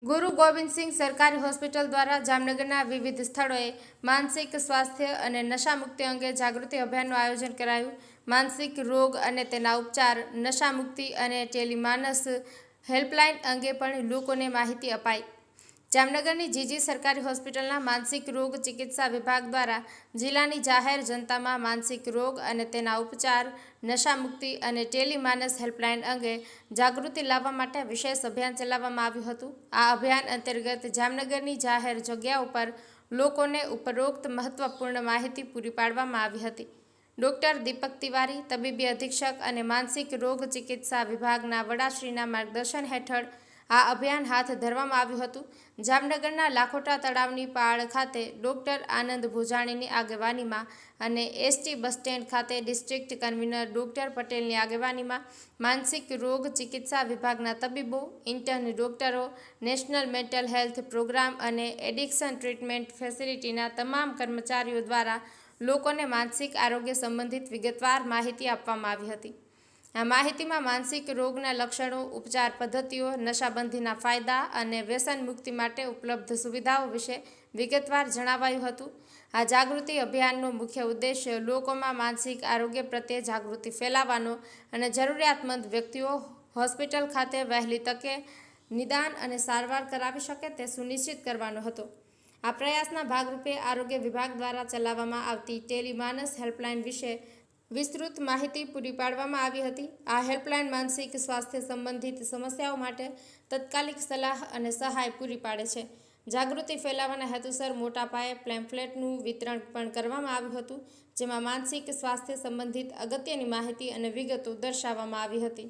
ગુરુ ગોવિંદ સિંહ સરકારી હોસ્પિટલ દ્વારા જામનગરના વિવિધ સ્થળોએ માનસિક સ્વાસ્થ્ય અને નશામુક્તિ અંગે જાગૃતિ અભિયાનનું આયોજન કરાયું। માનસિક રોગ અને તેના ઉપચાર, નશામુક્તિ અને ટેલિમાનસ હેલ્પલાઇન અંગે પણ લોકોને માહિતી અપાઈ। જામનગરની જીજી સરકારી હોસ્પિટલના માનસિક રોગ ચિકિત્સા વિભાગ દ્વારા જિલ્લાની જાહેર જનતામાં માનસિક રોગ અને તેના ઉપચાર, નશામુક્તિ અને ટેલિમાનસ હેલ્પલાઇન અંગે જાગૃતિ લાવવા માટે વિશેષ અભિયાન ચલાવવામાં આવ્યું હતું। આ અભિયાન અંતર્ગત જામનગરની જાહેર જગ્યાઓ પર લોકોને ઉપરોક્ત મહત્વપૂર્ણ માહિતી પૂરી પાડવામાં આવી હતી। ડૉક્ટર દીપક તિવારી, તબીબી અધિક્ષક અને માનસિક રોગ ચિકિત્સા વિભાગના વડાશ્રીના માર્ગદર્શન હેઠળ આ અભિયાન હાથ ધરવામાં આવ્યું હતું। જામનગરના લાખોટા તળાવની પાળ ખાતે ડૉક્ટર આનંદ ભુજાણીની આગેવાનીમાં અને એસટી બસ સ્ટેન્ડ ખાતે ડિસ્ટ્રિક્ટ કન્વીનર ડૉક્ટર પટેલની આગેવાનીમાં માનસિક રોગ ચિકિત્સા વિભાગના તબીબો, ઇન્ટર્ન ડૉક્ટરો, નેશનલ મેન્ટલ હેલ્થ પ્રોગ્રામ અને એડિક્શન ટ્રીટમેન્ટ ફેસિલિટીના તમામ કર્મચારીઓ દ્વારા લોકોને માનસિક આરોગ્ય સંબંધિત વિગતવાર માહિતી આપવામાં આવી હતી। આ માહિતીમાં માનસિક રોગના લક્ષણો, ઉપચાર પદ્ધતિઓ, નશાબંધીના ફાયદા અને વ્યસન મુક્તિ માટે ઉપલબ્ધ સુવિધાઓ વિશે વિગતવાર જણાવાયું હતું। આ જાગૃતિ અભિયાનનો મુખ્ય ઉદ્દેશ્ય લોકોમાં માનસિક આરોગ્ય પ્રત્યે જાગૃતિ ફેલાવવાનો અને જરૂરિયાતમંદ વ્યક્તિઓ હોસ્પિટલ ખાતે વહેલી તકે નિદાન અને સારવાર કરાવી શકે તે સુનિશ્ચિત કરવાનો હતો। આ પ્રયાસના ભાગરૂપે આરોગ્ય વિભાગ દ્વારા ચલાવવામાં આવતી ટેલિમાનસ હેલ્પલાઇન વિશે વિસ્તૃત માહિતી પૂરી પાડવામાં આવી હતી। આ હેલ્પલાઇન માનસિક સ્વાસ્થ્ય સંબંધિત સમસ્યાઓ માટે તાત્કાલિક સલાહ અને સહાય પૂરી પાડે છે। જાગૃતિ ફેલાવવાના હેતુસર મોટા પાયે પેમ્ફલેટનું વિતરણ પણ કરવામાં આવ્યું હતું, જેમાં માનસિક સ્વાસ્થ્ય સંબંધિત અગત્યની માહિતી અને વિગતો દર્શાવવામાં આવી હતી।